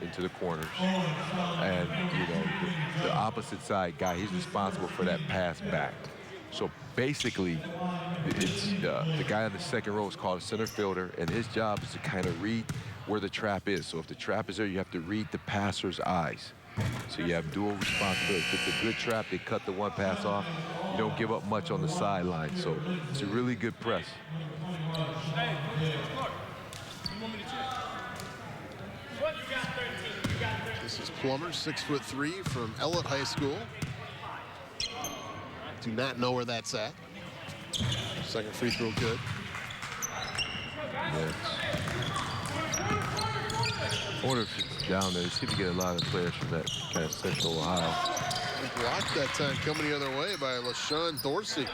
into the corners. And, you know, the opposite side guy, he's responsible for that pass back. So basically, it's the guy on the second row is called a center fielder, and his job is to kind of read where the trap is. So if the trap is there, you have to read the passer's eyes. So you have dual responsibility. If it's a good trap, they cut the one pass off. You don't give up much on the sideline. So it's a really good press. This is Plummer, 6'3" from Ellett High School. Do not know where that's at. Second free throw good. Yes. I wonder if it's down there. You seem to get a lot of players from that kind of Central Ohio. Blocked that time coming the other way by LaShawn Dorsey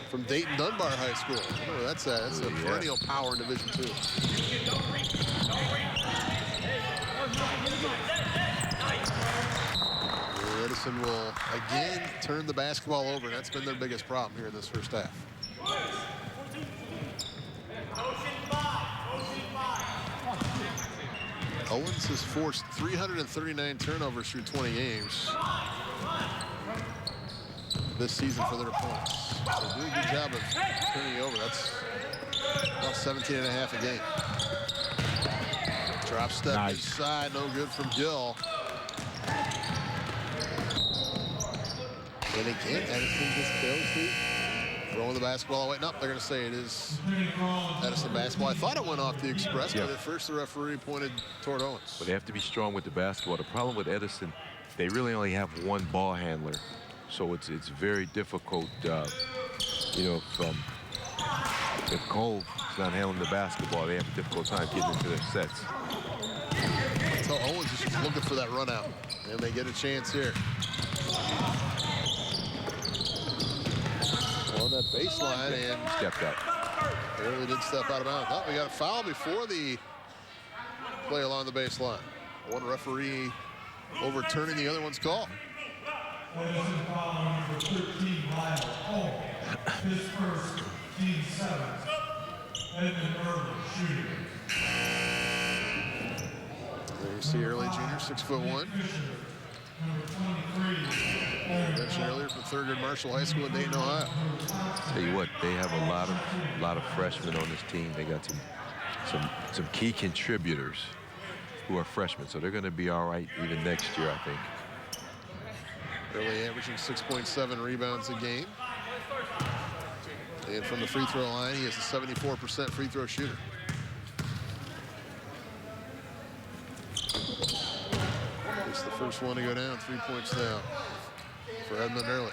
from Dayton Dunbar High School. I don't know where that's at. That's a perennial power in Division II. Edison will again turn the basketball over. That's been their biggest problem here in this first half. Owens has forced 339 turnovers through 20 games this season for their opponents. So doing a good job of turning it over. That's about 17 and a half a game. Drop step inside, no good from Gill. And again, Edison just carelessly throwing the basketball away. Nope, they're going to say it is Edison basketball. I thought it went off the Express, but at first the referee pointed toward Owens. But they have to be strong with the basketball. The problem with Edison, they really only have one ball handler. So it's very difficult, you know, if Cole is not handling the basketball, they have a difficult time getting into their sets. So Owens is just looking for that run out, and they get a chance here. On that baseline, and stepped up. They really did step out of bounds. Oh, we got a foul before the play along the baseline. One referee overturning the other one's call. His first team 7. Edmund Early, shooter. There you see Early Jr., 6'1". Mentioned earlier from Thurgood Marshall High School in Dayton, Ohio. Tell you what, they have a lot of freshmen on this team. They got some key contributors who are freshmen, so they're going to be all right even next year, I think. Early averaging 6.7 rebounds a game. And from the free throw line, he is a 74% free throw shooter. It's the first one to go down, 3 points down for Edmund Early.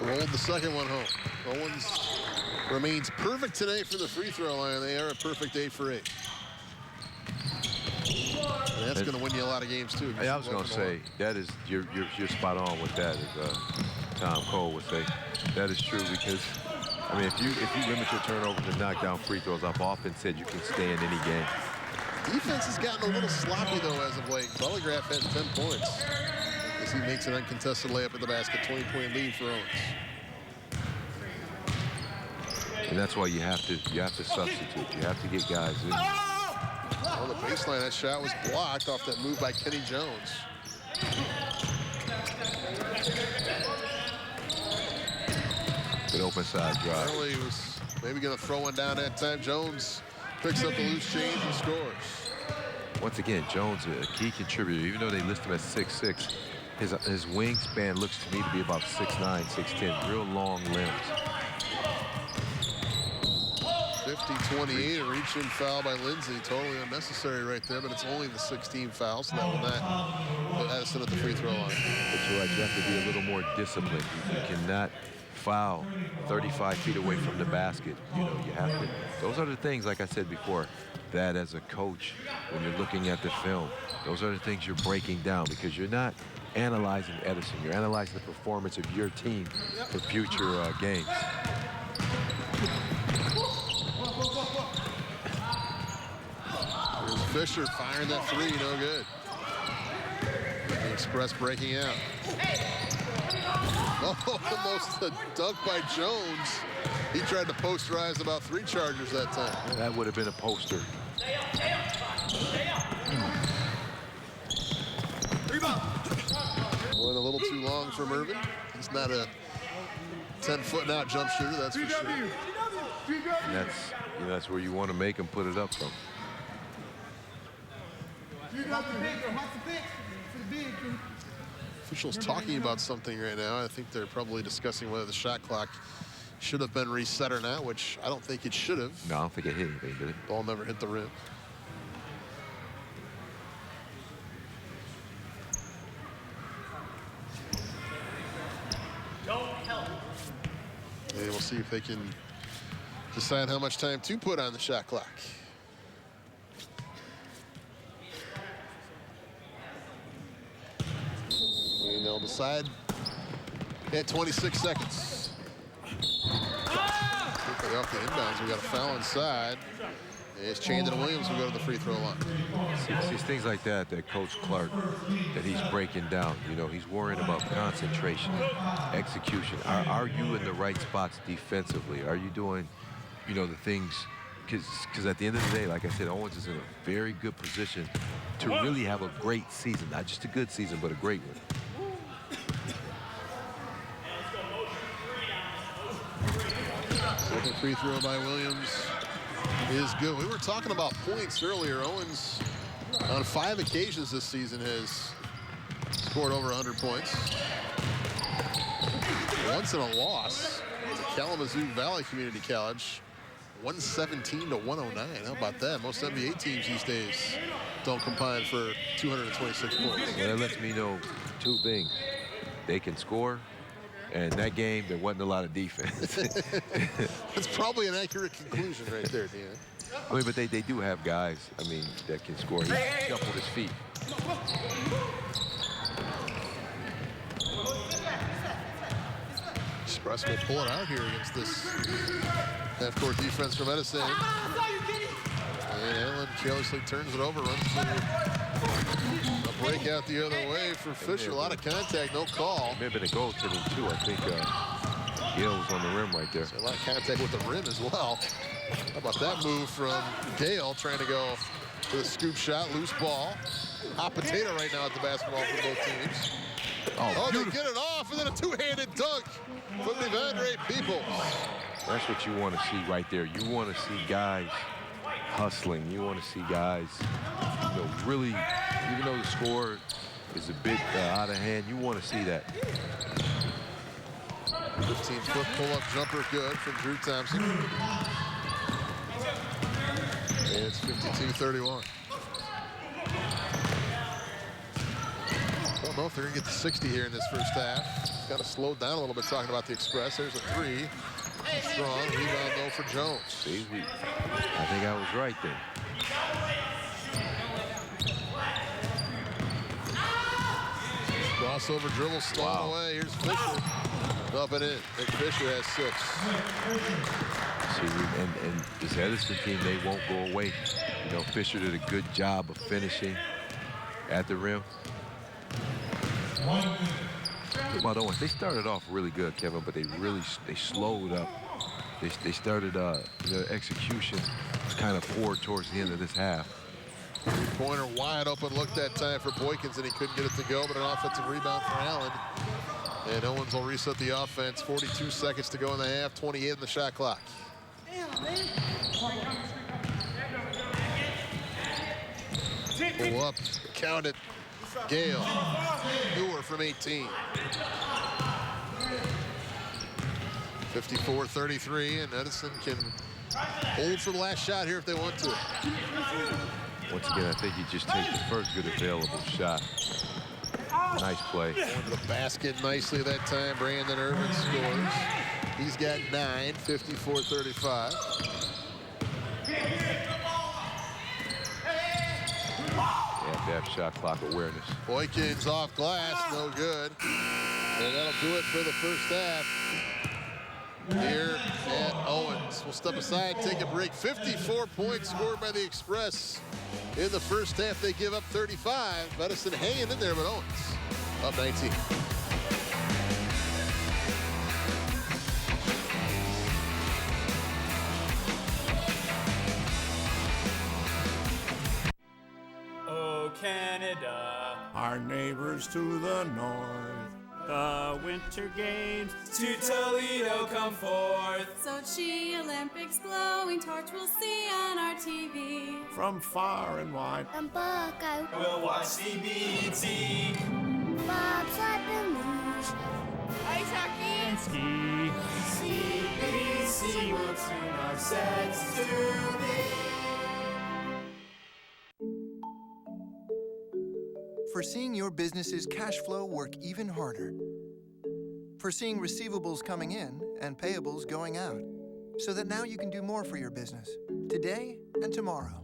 Rolled the second one home. Owens remains perfect today for the free throw line. They are a perfect 8 for 8. And that's going to win you a lot of games too. I was going to say that is you're spot on with that, as Tom Cole would say. That is true because I mean if you limit your turnovers and knock down free throws, I've often said you can stay in any game. Defense has gotten a little sloppy though as of late. Bellegraf had 10 points as he makes an uncontested layup at the basket. 20-point lead for Owens. And that's why you have to substitute. You have to get guys in. On the baseline, that shot was blocked off that move by Kenny Jones. Good open side drive. Early was maybe going to throw one down that time. Jones picks up the loose change and scores. Once again, Jones, a key contributor. Even though they list him as 6'6", his wingspan looks to me to be about 6'9", 6'10", real long limbs. 50-28, a reach-in foul by Lindsay. Totally unnecessary right there, but it's only the 16th foul, so that will not put Edison at the free throw line. But you're right, you have to be a little more disciplined. You cannot foul 35 feet away from the basket. You know, you have to. Those are the things, like I said before, that as a coach, when you're looking at the film, those are the things you're breaking down because you're not analyzing Edison. You're analyzing the performance of your team for future games. Here's Fisher firing that three, no good. The Express breaking out. Oh, almost a dunk by Jones. He tried to posterize about 3 Chargers that time. That would have been a poster. Went a little too long from Irvin. He's not a 10-foot-and-out jump shooter, that's for sure. And that's where you want to make him put it up from. Officials talking about something right now. I think they're probably discussing whether the shot clock should have been reset or not, which I don't think it should have. No, I don't think it hit anything, did it? Ball never hit the rim. And we'll see if they can decide how much time to put on the shot clock. And they'll decide at 26 seconds. Quickly off the inbounds, we got a foul inside. It's Chandon Williams will go to the free throw line. See, it's things like that Coach Clark, that he's breaking down. You know, he's worrying about concentration, execution. Are you in the right spots defensively? Are you doing, you know, the things? Because at the end of the day, like I said, Owens is in a very good position to really have a great season. Not just a good season, but a great one. Second free throw by Williams is good. We were talking about points earlier. Owens, on 5 occasions this season, has scored over 100 points. Once in a loss to Kalamazoo Valley Community College, 117 to 109. How about that? Most NBA teams these days don't combine for 226 points. Well, that lets me know 2 things. They can score, and that game, there wasn't a lot of defense. That's probably an accurate conclusion right there, Dan. I mean, but they do have guys, I mean, that can score. He shuffled his feet. Express will pull it out here against this half-court defense from Edison. And Allen carelessly turns it over, runs to a breakout the other way for Fisher. A lot of contact, no call. It may have been a goal to them, too. I think Gill was on the rim right there. So a lot of contact with the rim as well. How about that move from Gale, trying to go for the scoop shot, loose ball. Hot potato right now at the basketball for both teams. Oh, they get it off, and then a 2-handed dunk from Devondre Peoples. That's what you want to see right there. You want to see guys hustling. You want to see guys, you know, really, even though the score is a bit out of hand, you want to see that. 15-foot pull-up jumper good from Drew Thompson. And it's 52-31. Don't know if they're going to get to 60 here in this first half. It's got to slow down a little bit talking about the Express. There's a 3. Strong rebound, though, for Jones. See, I think I was right there. Crossover dribble stolen away. Here's Fisher. Up and in. And Fisher has 6. See, and this Edison team, they won't go away. You know, Fisher did a good job of finishing at the rim. Well, Owens, they started off really good, Kevin, but they slowed up. They started, their execution was kind of poor towards the end of this half. Three-pointer wide open look that time for Boykins, and he couldn't get it to go, but an offensive rebound for Allen. And Owens will reset the offense. 42 seconds to go in the half, 28 in the shot clock. Pull up, count it. Gale, Newer from 18. 54-33, and Edison can hold for the last shot here if they want to. Once again, I think he just takes the first good available shot. Nice play. Going to the basket nicely that time. Brandon Irvin scores. He's got 9, 54-35. Have shot clock awareness. Boykins off glass, no good. And that'll do it for the first half here at Owens. We'll step aside, take a break. 54 points scored by the Express in the first half. They give up 35. Edison hanging in there, but Owens up 19. our neighbors to the north. The Winter Games to Toledo come forth. Sochi Olympics glowing torch we'll see on our TV. From far and wide, And Buckeye, we'll watch CBT. bobsled and luge. Ice hockey And ski. CBC will tune our sets to be. Foreseeing your business's cash flow work even harder. Foreseeing receivables coming in and payables going out, so that now you can do more for your business, today and tomorrow.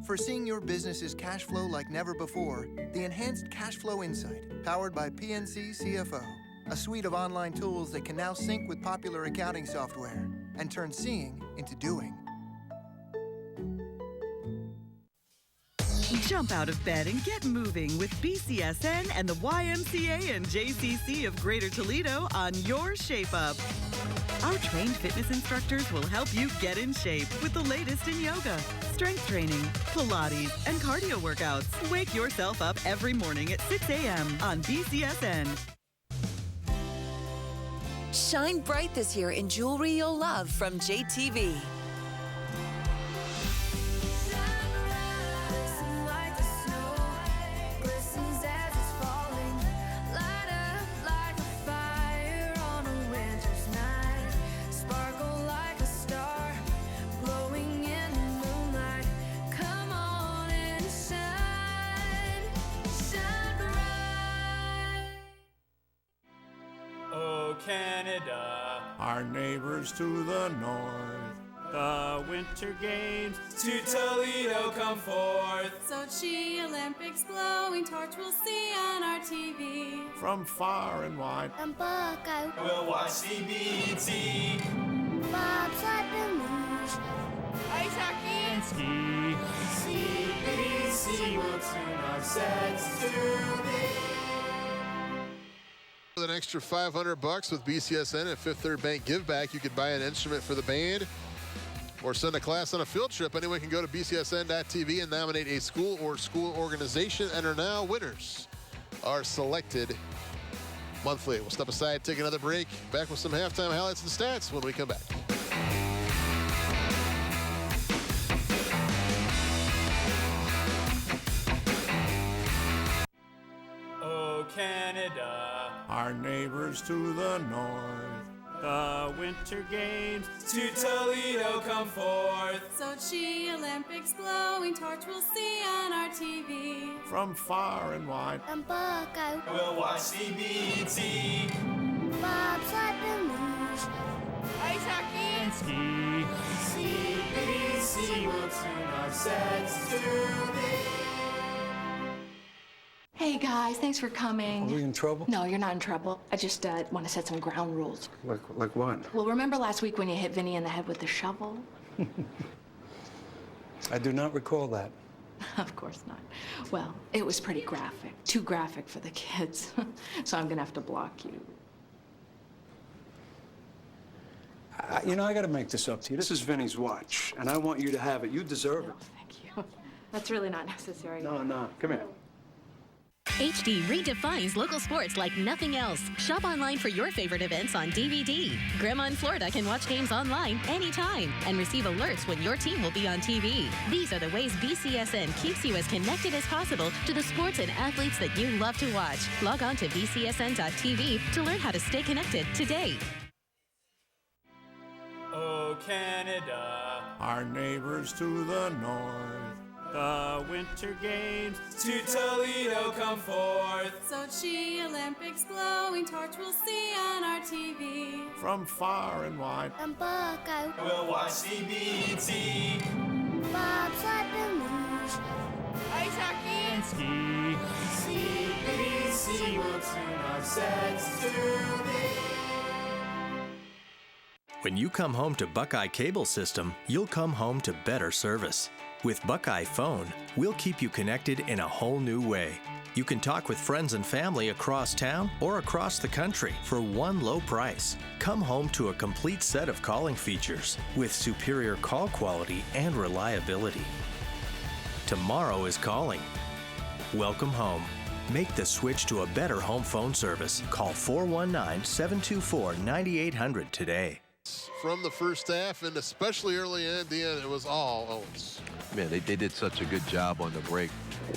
Foreseeing your business's cash flow like never before, the Enhanced Cash Flow Insight, powered by PNC CFO, a suite of online tools that can now sync with popular accounting software and turn seeing into doing. Jump out of bed and get moving with BCSN and the YMCA and JCC of Greater Toledo on your Shape Up. Our trained fitness instructors will help you get in shape with the latest in yoga, strength training, Pilates, and cardio workouts. Wake yourself up every morning at 6 a.m. on BCSN. Shine bright this year in jewelry you'll love from JTV. Canada, our neighbors to the north. The Winter Games to Toledo come forth. Sochi Olympics glowing torch we'll see on our TV. From far and wide, And Buckeye, we'll watch CBT. bobsled and luge. Ice hockey And ski. CBC will tune our sets to be. With an extra $500 with BCSN at Fifth Third Bank Give Back, you could buy an instrument for the band or send a class on a field trip. Anyone can go to bcsn.tv and nominate a school or school organization. Enter now. Winners are selected monthly. We'll step aside, take another break. Back with some halftime highlights and stats when we come back. Oh, Canada, our neighbors to the north. The Winter Games to Toledo come forth. Sochi Olympics glowing torch we'll see on our TV. From far and wide, And Buckeye, we'll watch CBT. bobsled and luge. Ice hockey And ski. CBC will tune our sets to be. Hey guys, thanks for coming. Are we in trouble? No, you're not in trouble. I just want to set some ground rules. Like what? Well, remember last week when you hit Vinny in the head with the shovel? I do not recall that. Of course not. Well, it was pretty graphic. Too graphic for the kids. So I'm gonna have to block you. You know, I got to make this up to you. This is Vinny's watch, and I want you to have it. You deserve No, it. thank you. That's really not necessary. No, come here. HD redefines local sports like nothing else. Shop online for your favorite events on DVD. Grandma in Florida can watch games online anytime and receive alerts when your team will be on TV. These are the ways BCSN keeps you as connected as possible to the sports and athletes that you love to watch. Log on to bcsn.tv to learn how to stay connected today. Oh, Canada, our neighbors to the north. The Winter Games to Toledo come forth. Sochi Olympics glowing torch we'll see on our TV. From far and wide, And Buckeye, we'll watch CBT. bobsled and luge. Ice hockey And ski. CBC will tune our sets to be. When you come home to Buckeye Cable System, you'll come home to better service. With Buckeye Phone, we'll keep you connected in a whole new way. You can talk with friends and family across town or across the country for one low price. Come home to a complete set of calling features with superior call quality and reliability. Tomorrow is calling. welcome home. Make the switch to a better home phone service. Call 419-724-9800 today. From the first half, and especially early in the end, it was all Owens. Man, they did such a good job on the break.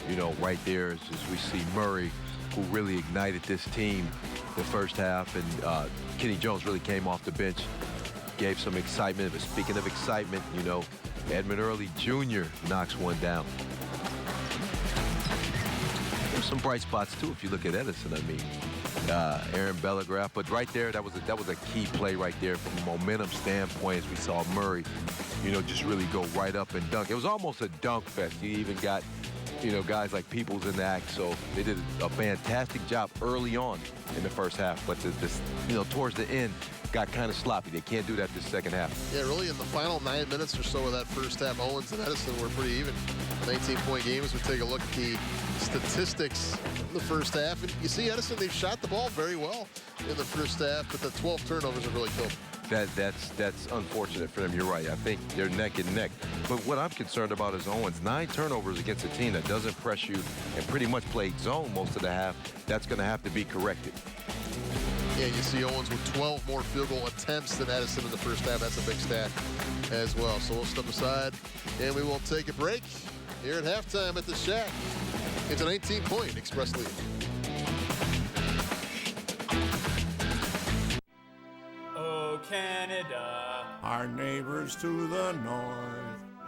You know, right there as we see Murray, who really ignited this team the first half, and Kenny Jones really came off the bench, gave some excitement. But speaking of excitement, you know, Edmund Early Jr. knocks one down. There's some bright spots too if you look at Edison. I mean, Aaron Bellegraph, but right there, that was a key play right there from a momentum standpoint, as we saw Murray, you know, just really go right up and dunk. It was almost a dunk fest. You even got, you know, guys like Peoples in the act, so they did a fantastic job early on in the first half, but you know, towards the end, got kind of sloppy. They can't do that this second half. Yeah, really in the final 9 minutes or so of that first half, Owens and Edison were pretty even. 19-point games. We take a look at the statistics in the first half. And you see Edison, they've shot the ball very well in the first half, but the 12 turnovers have really killed them. That's unfortunate for them. You're right. I think they're neck and neck. But what I'm concerned about is Owens. 9 turnovers against a team that doesn't press you and pretty much played zone most of the half. That's going to have to be corrected. Yeah, you see Owens with 12 more field goal attempts than Edison in the first half. That's a big stat as well. So we'll step aside, and we will take a break here at halftime at the Shack. It's an 18-point Express lead. Oh, Canada, our neighbors to the north.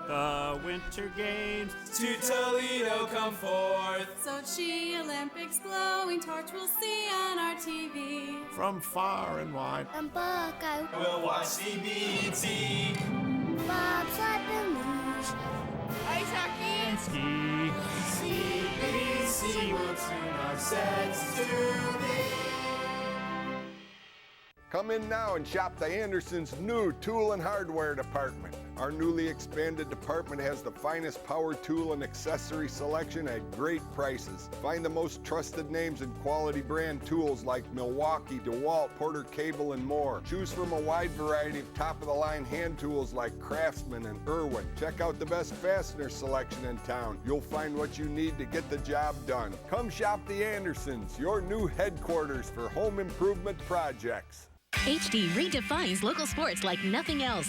The Winter Games to Toledo come forth. Sochi Olympics glowing torch we'll see on our TV. From far and wide, And Buckeye, we'll watch CBT. bobsled and luge. Ice hockey and ski. CBC will tune our sets to be. Come in now and shop the Andersons' new tool and hardware department. Our newly expanded department has the finest power tool and accessory selection at great prices. Find the most trusted names and quality brand tools like Milwaukee, DeWalt, Porter Cable, and more. Choose from a wide variety of top-of-the-line hand tools like Craftsman and Irwin. Check out the best fastener selection in town. You'll find what you need to get the job done. Come shop the Andersons, your new headquarters for home improvement projects. HD redefines local sports like nothing else.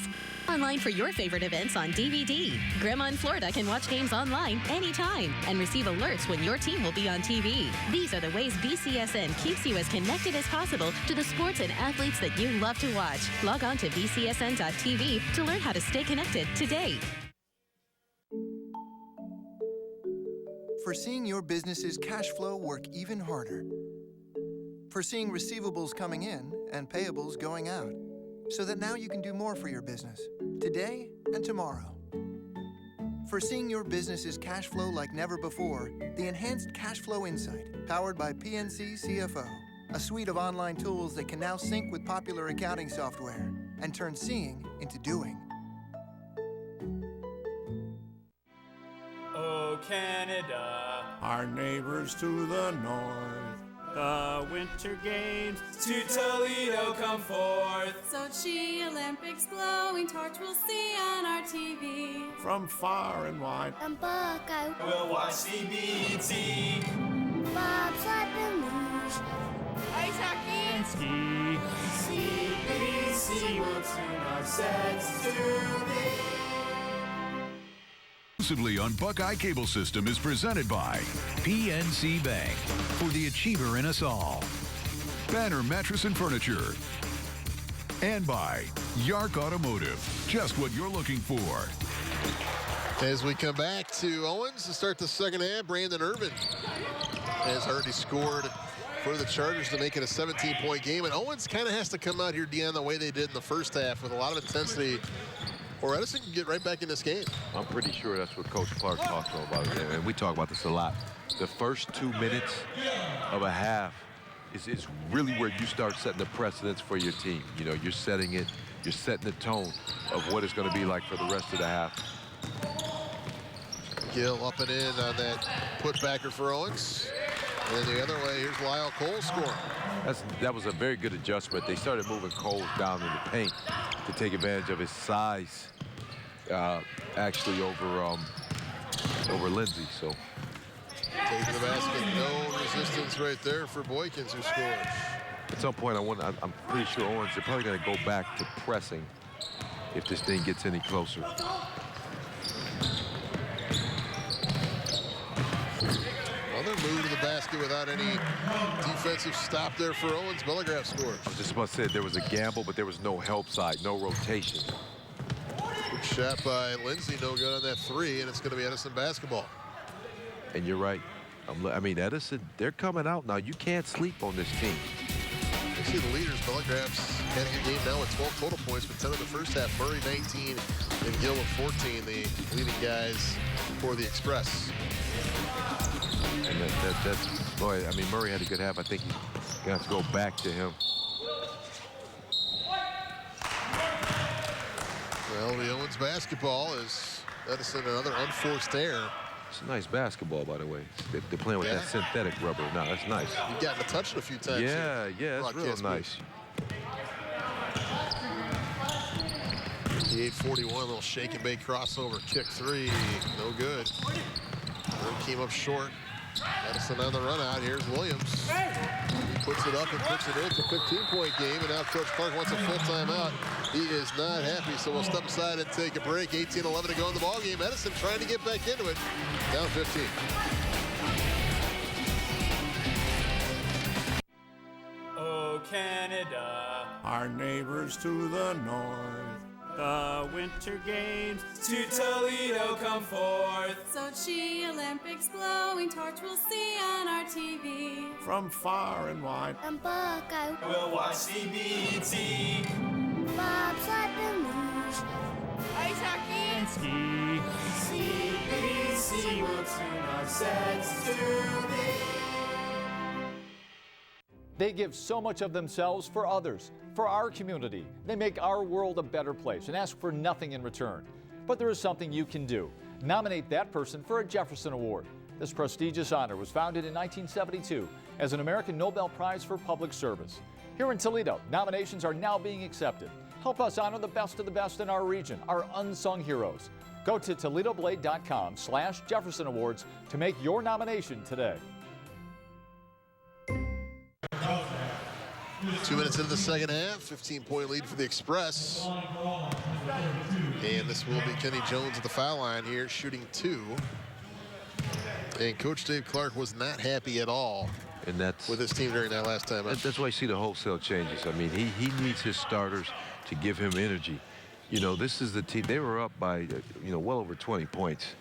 Online for your favorite events on DVD. Grandma in Florida can watch games online anytime and receive alerts when your team will be on TV. These are the ways BCSN keeps you as connected as possible to the sports and athletes that you love to watch. Log on to bcsn.tv to learn how to stay connected today. For seeing your business's cash flow work even harder. For seeing receivables coming in and payables going out, so that now you can do more for your business, today and tomorrow. For seeing your business's cash flow like never before, the Enhanced Cash Flow Insight, powered by PNC CFO, a suite of online tools that can now sync with popular accounting software and turn seeing into doing. Oh, Canada, our neighbors to the north. The Winter Games to Toledo come forth. Sochi Olympics glowing torch we'll see on our TV. From far and wide, And Buckeye, we'll watch CBT. bobsled and luge. Ice hockey and ski. CBC will tune our sets to be. Exclusively on Buckeye Cable System is presented by PNC Bank for the achiever in us all. Banner Mattress and Furniture. And by Yark Automotive, just what you're looking for. As we come back to Owens to start the second half, Brandon Irvin has already scored for the Chargers to make it a 17-point game. And Owens kind of has to come out here, Deon, the way they did in the first half with a lot of intensity, or Edison can get right back in this game. I'm pretty sure that's what Coach Clark talks about, and we talk about this a lot. The first 2 minutes of a half is really where you start setting the precedence for your team. You know, you're setting it, you're setting the tone of what it's going to be like for the rest of the half. Gill up and in on that putbacker for Owens. And then the other way, here's Lyle Cole scoring. That was a very good adjustment. They started moving Cole down in the paint to take advantage of his size, actually over Lindsey. So Taking the basket, no resistance right there for Boykins, who scores. At some point, I'm pretty sure Owens, they're probably going to go back to pressing if this thing gets any closer. Another move to the basket without any defensive stop there for Owens. Blks scores. I was just about to say there was a gamble, but there was no help side, no rotation. Good shot by Lindsay, no good on that three, and it's going to be Edison basketball. And you're right. I mean, Edison, they're coming out now. You can't sleep on this team. You see the leaders. Blks had a good game now with 12 total points, but 10 in the first half. Murray 19 and Gill with 14, the leading guys for the Express. And that's boy, I mean, Murray had a good half. I think he's going to have to go back to him. Well, the Owens basketball is Edison, another unforced error. It's a nice basketball, by the way. They're playing with that synthetic rubber. No, that's nice. You've gotten to touch it a few times. Yeah, it's real nice. 58-41, a little shake and bake crossover. Kick three, no good. Came up short. Edison on the run out. Here's Williams. He puts it up and puts it in. It's a 15-point game, and now Coach Clark wants a full timeout. He is not happy, so we'll step aside and take a break. 18-11 to go in the ballgame. Edison trying to get back into it. Down 15. Oh, Canada, our neighbors to the north. The Winter Games to Toledo come forth. Sochi Olympics glowing torch we'll see on our TV. From far and wide, And Buckeye. we'll watch CBT. Bobsled and luge. Ice hockey And ski. CBC will tune our sets to be. They give so much of themselves for others, for our community. They make our world a better place and ask for nothing in return. But there is something you can do. Nominate that person for a Jefferson Award. This prestigious honor was founded in 1972 as an American Nobel Prize for Public Service. Here in Toledo, nominations are now being accepted. Help us honor the best of the best in our region, our unsung heroes. Go to ToledoBlade.com/Jefferson Awards to make your nomination today. 2 minutes into the second half, 15-point lead for the Express. And this will be Kenny Jones at the foul line here, shooting two. And Coach Dave Clark was not happy at all with his team during that last time. That's why you see the wholesale changes. I mean, he needs his starters to give him energy. You know, this is the team. They were up by, well over 20 points.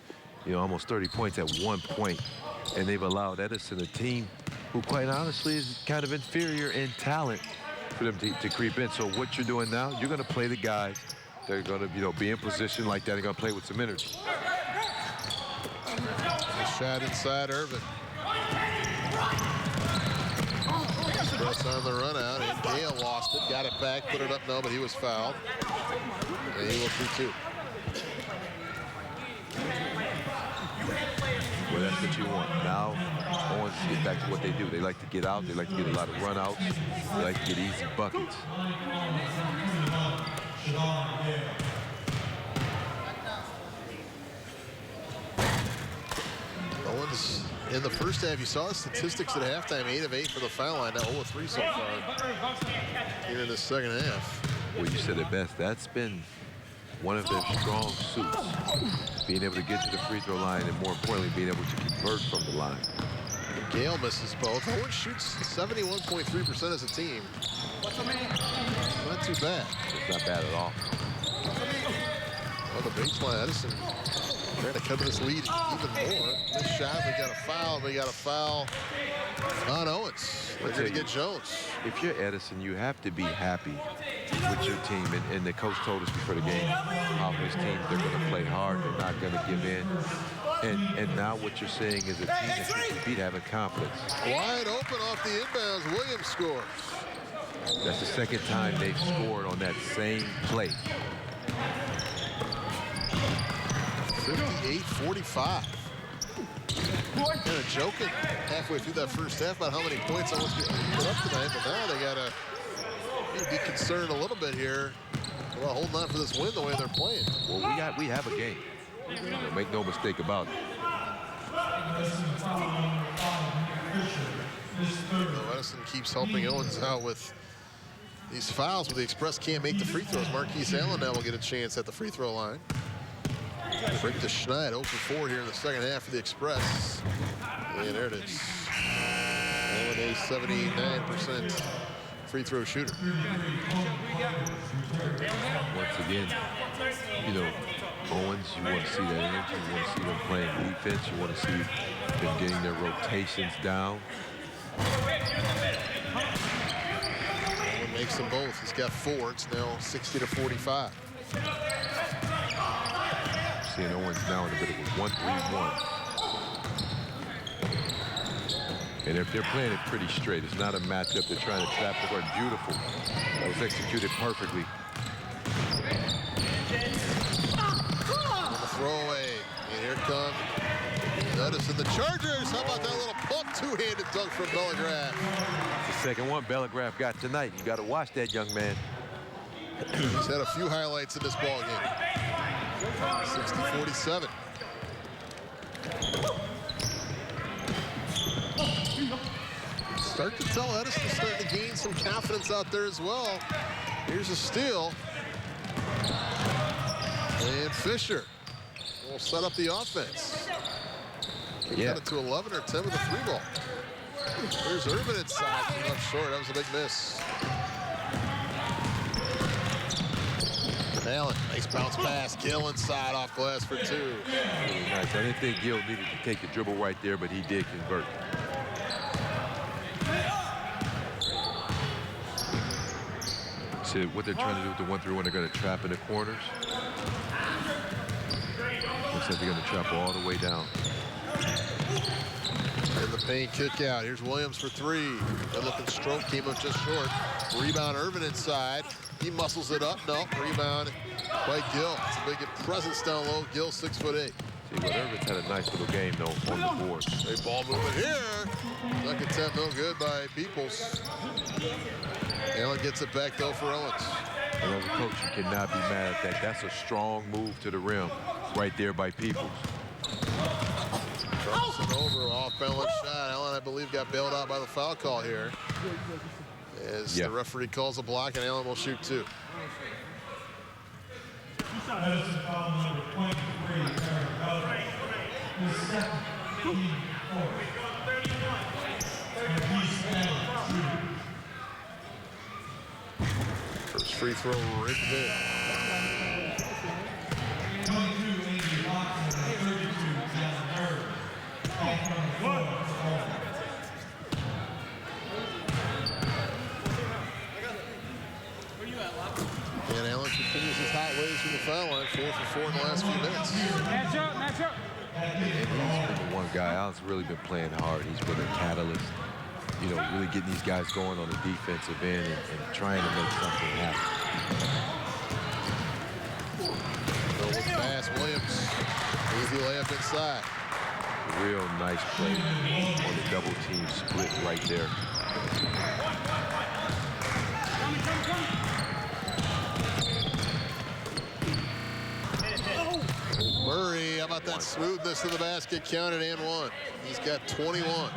Almost 30 points at one point. And they've allowed Edison, a team who quite honestly is kind of inferior in talent, for them to creep in. So what you're doing now, you're going to play the guys. They're going to, be in position like that. They're going to play with some energy. A shot inside Irvin. Express on the run out, and Gale lost it. Got it back, put it up, no, but he was fouled. And he will shoot two. Well, that's what you want. Now, Owens get back to what they do. They like to get out. They like to get a lot of run-outs. They like to get easy buckets. Owens, in the first half, you saw the statistics at halftime, 8 of 8 for the foul line. Now 0 of 3 so far here in the second half. Well, you said it best. That's been one of their strong suits. Being able to get to the free throw line, and more importantly, being able to convert from the line. Gale misses both. Owens shoots 71.3% as a team. Not too bad. It's not bad at all. On the baseline, Edison trying to cut this lead even more. This shot, we got a foul. We got a foul on Owens. They're going to get Jones. If you're Edison, you have to be happy with your team. And the coach told us before the game how his team, they're going to play hard. They're not going to give in. And now what you're saying is a team that can compete, having confidence. Wide open off the inbounds. Williams scores. That's the second time they've scored on that same play. 58-45. Kind of joking halfway through that first half about how many points Owens put up tonight, but now they got to be concerned a little bit here about holding on for this win the way they're playing. Well, we have a game. Make no mistake about it. Edison keeps helping Owens out with these fouls, but the Express can't make the free throws. Marquise Allen now will get a chance at the free throw line. Bring it to Schneid, 0 for 4 here in the second half for the Express. And there it is. Allen, a 79% free throw shooter. Once again, you know, Owens, you want to see that energy. You want to see them playing defense. You want to see them getting their rotations down. Allen makes them both. He's got 4. It's now 60-45. Seeing Owens now in a bit of a 1-3-1. And if they're playing it pretty straight, it's not a matchup. They're trying to trap the guard. Beautiful. That was executed perfectly. Throwaway. And here come Edison, the Chargers. How about that little pump two-handed dunk from Bellegrave? The second one Bellegrave got tonight. You got to watch that young man. He's had a few highlights in this ball game. 60-47. Start to tell Edison starting to gain some confidence out there as well. Here's a steal. And Fisher will set up the offense. Can cut it to 11 or 10 with a 3-ball. There's Urban inside, not short. That was a big miss. Allen, nice bounce pass. Gill inside off glass for 2. Really nice. I didn't think Gill needed to take the dribble right there, but he did convert. See what they're trying to do with the 1-3-1. They're going to trap in the corners. Looks like they're going to trap all the way down. And the paint kick out. Here's Williams for 3. Good looking stroke, came up just short. Rebound, Irvin inside. He muscles it up. No, rebound by Gill. It's a big presence down low. Gill 6'8". See, but Irvin's had a nice little game, though, on the board. Great ball movement here. Second attempt, no good by Peoples. Allen gets it back, though, for Owens. And as a coach, you cannot be mad at that. That's a strong move to the rim right there by Peoples. Crossing over, off-balance shot. Allen, I believe, got bailed out by the foul call here. As the referee calls a block, and Allen will shoot 2. Edison foul number 23, his second team fourth. First free throw right there. 22, Watson, 32, John Bird. Back from the floor. And Allen continues his hot ways from the foul line, 4 for 4 in the last few minutes. Match up. And he's been the one guy. Allen's really been playing hard. He's been a catalyst. You know, really getting these guys going on the defensive end and trying to make something happen. With pass, Williams. Easy layup inside. Real nice play on the double team split right there. Murray, how about that smoothness to the basket? Counted and 1. He's got 21.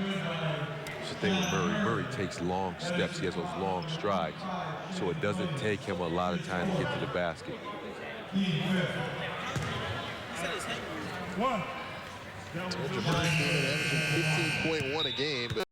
The thing with Murray takes long steps. He has those long strides, so it doesn't take him a lot of time to get to the basket. Told you Murray came in averaging 15.1 a game, but